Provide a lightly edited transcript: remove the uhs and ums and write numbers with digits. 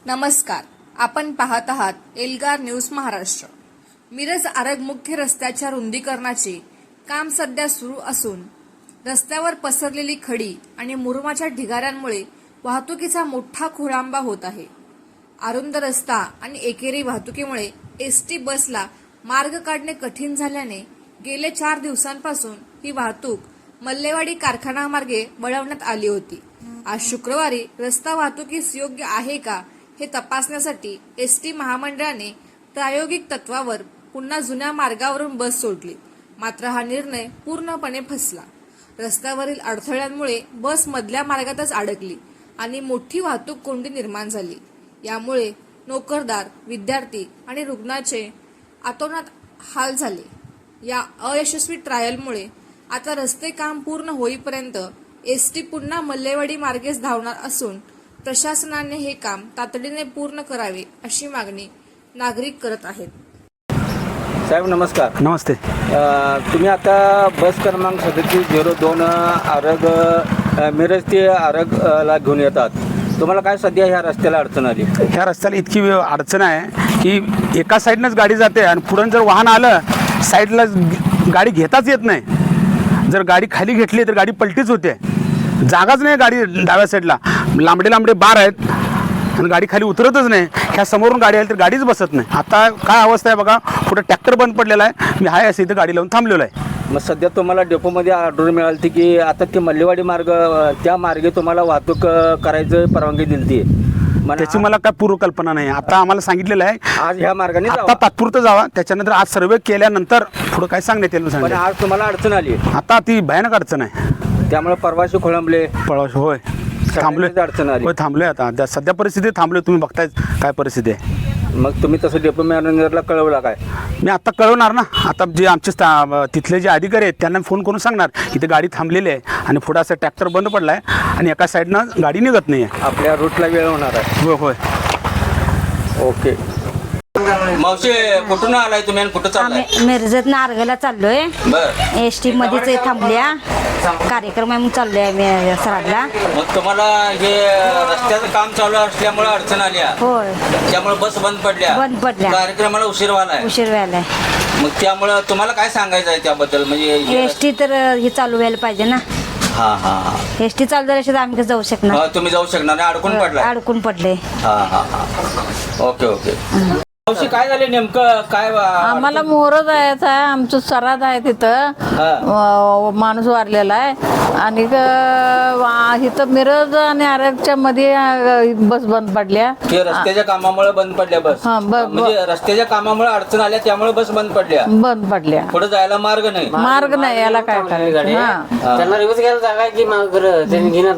नमस्कार, आपण पाहत आहात एल्गार न्यूज महाराष्ट्र। मिरज आरग मुख्य रस्त्याच्या रुंदीकरणाचे काम सध्या सुरू असून रस्त्यावर पसरलेली खडी आणि मुरुमाच्या ढिगाऱ्यांमुळे वाहतुकीचा मोठा खोळंबा होत आहे। अरुंद रस्ता आणि एकेरी वाहतुकीमुळे एसटी बसला मार्ग काढणे कठीण झाल्याने गेले 4 दिवसांपासून ही वाहतूक मल्लेवाडी कारखाना मार्गे वळवण्यात आली होती। आज शुक्रवारी रस्ता वाहतुकीस योग्य आहे का हे तपासण्यासाठी एसटी महामंडळाने प्रायोगिक तत्वावर पुन्हा जुन्या मार्गावरून बस सोडली। मात्र हा निर्णय पूर्णपणे फसला। रस्त्यावरील अडथळ्यांमुळे बस मधल्या मार्गातच अडकली आणि मोठी वाहतूक कोंडी निर्माण झाली। यामुळे नोकरदार, विद्यार्थी आणि रुग्णाचे अतोनात हाल झाले। या अयशस्वी ट्रायलमुळे आता रस्ते काम पूर्ण होईपर्यंत एसटी पुन्हा मल्लेवाडी मार्गेच धावणार असून प्रशासनाने हे काम तातडीने पूर्ण करावे अशी मागणी नागरिक करत आहेत। साहेब नमस्कार। नमस्ते। तुम्ही आता बस क्रमांक 3702 आरग मिरज ते आरगला घेऊन येतात। तुम्हाला काय सध्या ह्या रस्त्याला अडचण आली? ह्या रस्त्याला इतकी अडचण आहे की एका साईडनंच गाडी जाते आणि पुढून जर वाहन आलं साईडला गाडी घेताच येत नाही। जर गाडी खाली घेतली तर गाडी पलटीच होते, जागाच नाही गाडी डाव्या साईडला, लांबडे लांबडे बार आहेत आणि गाडी खाली उतरतच नाही। ह्या समोरून गाडी आली तर गाडीच बसत नाही। आता काय अवस्था आहे बघा, पुढे ट्रॅक्टर बंद पडलेला आहे, मी हाय असं इथं गाडी लावून थांबलेलो आहे। मग सध्या तुम्हाला डेपोमध्ये ऑर्डर मिळाली की आता ते मल्लेवाडी मार्ग त्या मार्गे तुम्हाला वाहतूक करायचं परवानगी दिली त्याची मला काय पूर्वकल्पना नाही। आता आम्हाला सांगितलेलं आहे आज ह्या मार्गाने आता तात्पुरतं जावा, त्याच्यानंतर आज सर्वे केल्यानंतर पुढे काय सांगण्यात येईल पण आज तुम्हाला अडचण आली? आता ती भयानक अडचण आहे, त्यामुळे परवाशी खोळंबले पळवाशी होय थांबलोय, अडचण आली होय थांबलोय। आता सध्या परिस्थिती थांबलोय, तुम्ही बघताय काय परिस्थिती आहे। मग तुम्ही तसं डेपो मॅनेजरला कळवला काय? मी आता कळवणार ना, आता जे आमचे तिथले जे अधिकारी आहेत त्यांना फोन करून सांगणार की ते गाडी थांबलेली आहे आणि पुढे असं ट्रॅक्टर बंद पडला आहे आणि एका साईडनं गाडी निघत नाही आहे। आपल्या रूटला वेळ होणार आहे? होय होय। ओके। मावशी कुठून आलाय तुम्ही आणि कुठं चाललाय? मिरजत आरगला चाललोय। बर। एसटी मध्येच थांबल्या, कार्यक्रम आहे म्हणून चाललोय आम्ही सराडला। मग तुम्हाला हे रस्त्याचं काम चालू असल्यामुळे अडचण आली? होय, त्यामुळे बस बंद पडल्या, कार्यक्रमाला उशीर व्हायलाय। उशीर व्हायलाय। मग त्यामुळे तुम्हाला काय सांगायचं आहे त्याबद्दल? म्हणजे एसटी तर हे चालू व्हायला पाहिजे ना। हा हा हा। एसटी चालू झाल्याशिवाय आम्ही कसं जाऊ शकणार? तुम्ही जाऊ शकणार नाही, अडकून पडला? अडकून पडले। हा हा हा। Okay okay. मावशी काय झाले नेमकं? काय आम्हाला मोहर जायचं आहे, आमचं सराद आहे तिथं, माणूस वारलेला आहे आणि इथं मिरज आणि आरगच्या मध्ये बस बंद पडल्या। ते रस्त्याच्या कामामुळे बंद पडल्या बस? म्हणजे रस्त्याच्या कामामुळे अडचण आल्या त्यामुळे बस बंद पडल्या? पुढे जायला मार्ग नाही? मार्ग नाही, याला काय करायचं? त्यांना रिवर्स घ्यायला जागा आहे की त्यांनी घेणार